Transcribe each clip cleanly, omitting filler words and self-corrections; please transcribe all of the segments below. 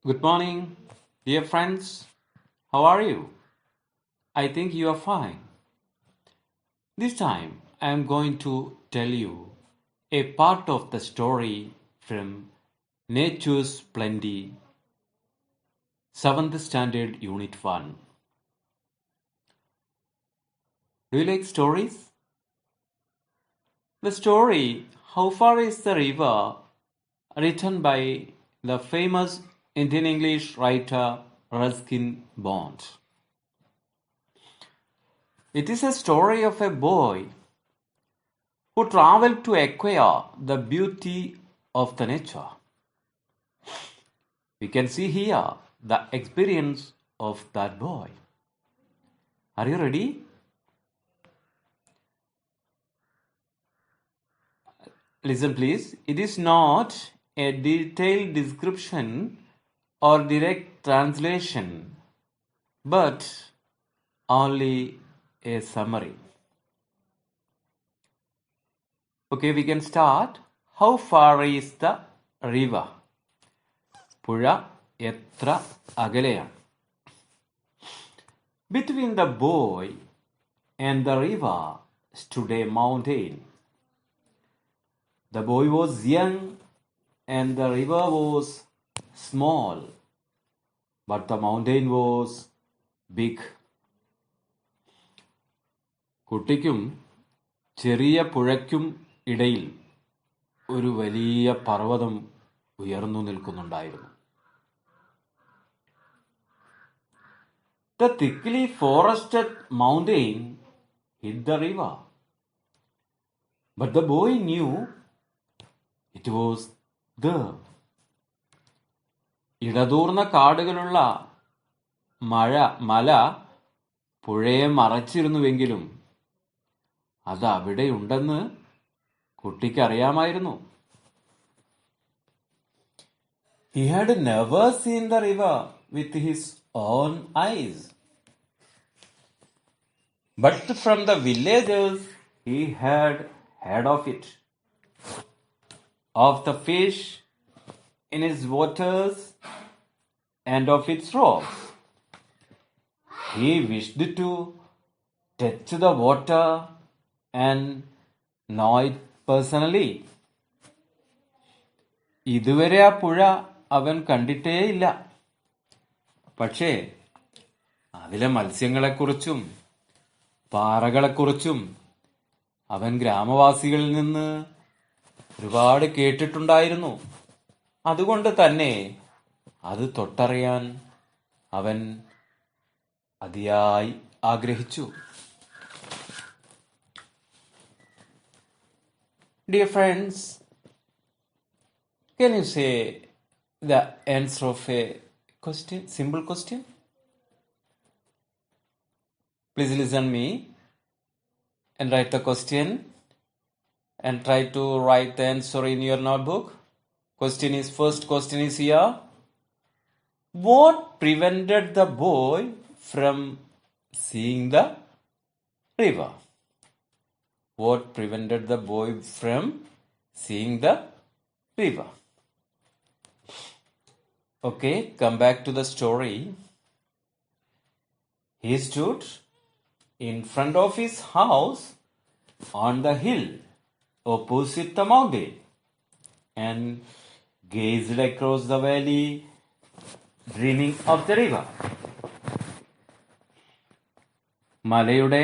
Good morning, dear friends. How are you? I think you are fine. This time I am going to tell you a part of the story from Nature's Plenty, 7th Standard Unit 1. Do you like stories? The story, How Far is the River, written by the famous Indian English writer Ruskin Bond. It is a story of a boy who traveled to acquire the beauty of the nature. We can see here the experience of that boy. Are you ready? Listen, please. It is not a detailed description or direct translation, but only a summary. Okay, we can start. How far is the river? പുഴ എത്ര അകലെയാണ്? Between the boy and the river stood a mountain. The boy was young and the river was small, but the mountain was big. കുട്ടിക്കും ചെറിയ പുഴയ്ക്കും ഇടയിൽ ഒരു വലിയ പർവ്വതം ഉയർന്നു നിൽക്കുന്നുണ്ടായിരുന്നു. The thickly forested mountain hid the river, but the boy knew it was there. ഇടതൂർന്ന കാടുകളുള്ള മല പുഴയെ മറച്ചിരുന്നുവെങ്കിലും അത് അവിടെയുണ്ടെന്ന് കുട്ടിക്കറിയാമായിരുന്നു. He had never seen the river with his own eyes. But from the villagers he had heard of it, of the fish in its waters and of its rocks. He wished to touch the water and know it personally. ഇതുവരെ ആ പുഴ അവൻ കണ്ടിട്ടേയില്ല. പക്ഷേ അതിലെ മത്സ്യങ്ങളെക്കുറിച്ചും പാറകളെക്കുറിച്ചും അവൻ ഗ്രാമവാസികളിൽ നിന്ന് ഒരുപാട് കേട്ടിട്ടുണ്ടായിരുന്നു. അതുകൊണ്ട് തന്നെ അത് തൊട്ടറിയാൻ അവൻ അതിയായി ആഗ്രഹിച്ചു. Dear friends, can you say the answer of a question, simple question? Please listen me and write the question and try to write the answer in your notebook. First question is here. What prevented the boy from seeing the river? What prevented the boy from seeing the river? Okay, come back to the story. He stood in front of his house on the hill opposite the mountain and gazed across the valley, dreaming of the river. മലയുടെ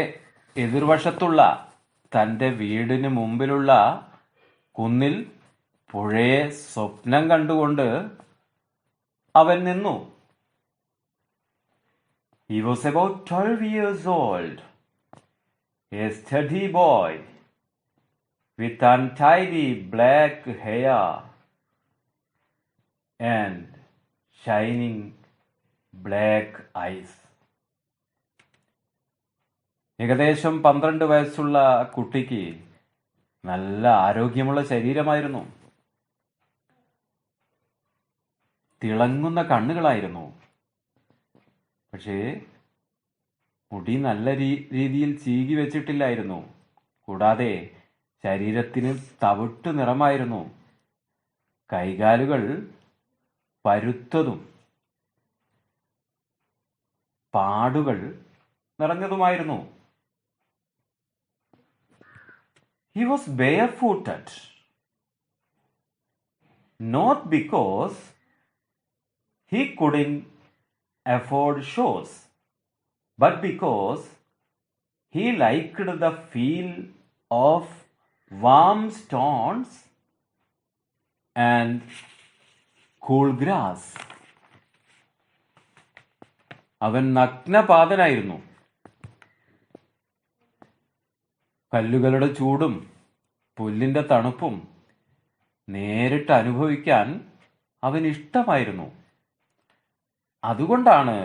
എതിർവശത്തുള്ള തന്റെ വീടിന് മുമ്പിലുള്ള കുന്നിൽ പുഴയെ സ്വപ്നം കണ്ടുകൊണ്ട് അവൻ നിന്നു. He was about 12 years old, a sturdy boy with untidy black hair and shining black eyes. ഏകദേശം 12 വയസ്സുള്ള കുട്ടിക്ക് നല്ല ആരോഗ്യമുള്ള ശരീരമായിരുന്നു. തിളങ്ങുന്ന കണ്ണുകളായിരുന്നു. പക്ഷേ മുടി നല്ല രീതിയിൽ ചീകി വെച്ചിട്ടില്ലായിരുന്നു. കൂടാതെ ശരീരത്തിന് തവിട്ട് നിറമായിരുന്നു. കൈകാലുകൾ പരുത്തതും പാടുകൾ നിറഞ്ഞതുമായിരുന്നു. He was barefooted, not because he couldn't afford shoes, but because he liked the feel of warm stones and cool grass. അവൻ നഗ്നപാതനായിരുന്നു. കല്ലുകളുടെ ചൂടും പുല്ലിന്റെ തണുപ്പും നേരിട്ട് അനുഭവിക്കാൻ അവന് ഇഷ്ടമായിരുന്നു. അതുകൊണ്ടാണ്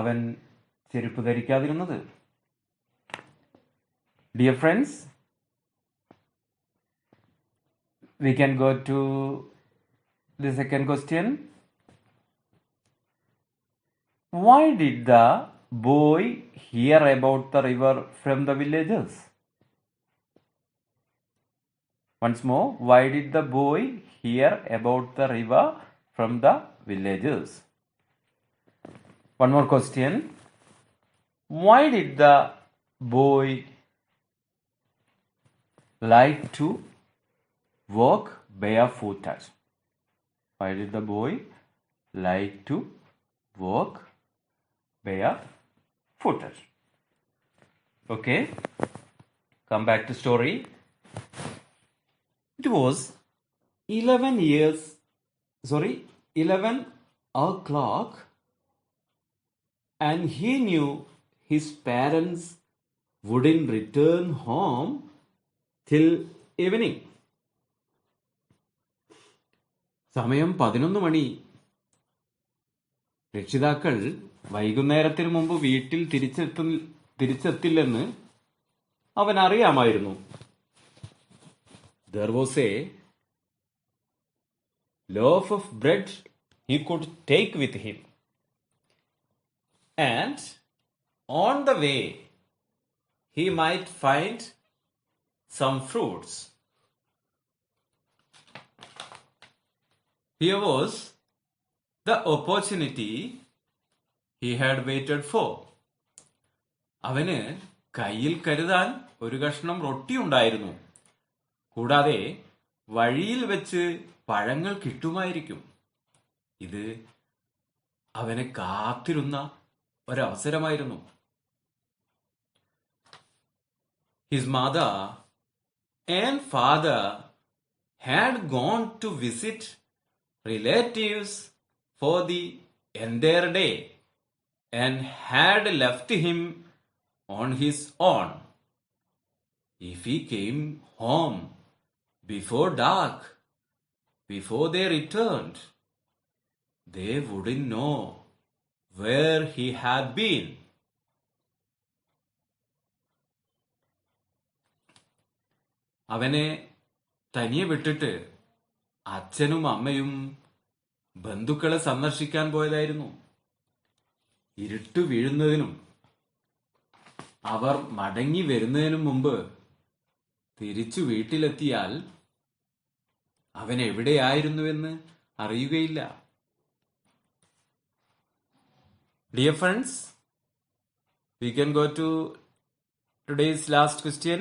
അവൻ ചെരുപ്പ് ധരിക്കാതിരുന്നത്. Dear friends, we can go to the second question. Why did the boy hear about the river from the villagers? Once more, why did the boy hear about the river from the villagers? One more question. Why did the boy like to walk barefooted? Why did the boy like to walk barefooted? Okay, come back to story. It was 11 o'clock, and he knew his parents wouldn't return home till evening. സമയം 11 മണി. രക്ഷിതാക്കൾ വൈകുന്നേരത്തിന് മുമ്പ് വീട്ടിൽ തിരിച്ചെത്തില്ലെന്ന് അവൻ അറിയാമായിരുന്നു. There was a loaf of bread he could take with him, and on the way he might find some fruits. Here was the opportunity he had waited for. അവന് കയ്യിൽ കരുതാൻ ഒരു കഷ്ണം റൊട്ടി ഉണ്ടായിരുന്നു. കൂടാതെ വഴിയിൽ വെച്ച് പഴങ്ങൾ കിട്ടുമായിരിക്കും. ഇത് അവനെ കാത്തിരുന്ന ഒരവസരമായിരുന്നു. His mother and father had gone to visit relatives for the entire day and had left him on his own. If he came home before dark, before they returned, they wouldn't know where he had been. അവനെ തനിയെ വിട്ടിട്ട് അച്ഛനും അമ്മയും ബന്ധുക്കളെ സന്ദർശിക്കാൻ പോയതായിരുന്നു. ഇരുട്ട് വീഴുന്നതിനും അവർ മടങ്ങി വരുന്നതിനും മുമ്പ് തിരിച്ചു വീട്ടിലെത്തിയാൽ അവൻ എവിടെയായിരുന്നുവെന്ന് അറിയുകയില്ല. Dear friends, we can go to today's last question.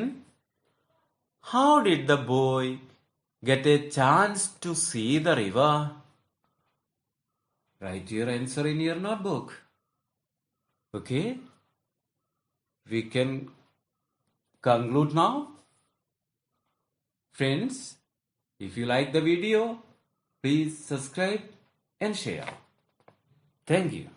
How did the boy get a chance to see the river? Write your answer in your notebook. Okay? We can conclude now. Friends, if you like the video, please subscribe and share. Thank you.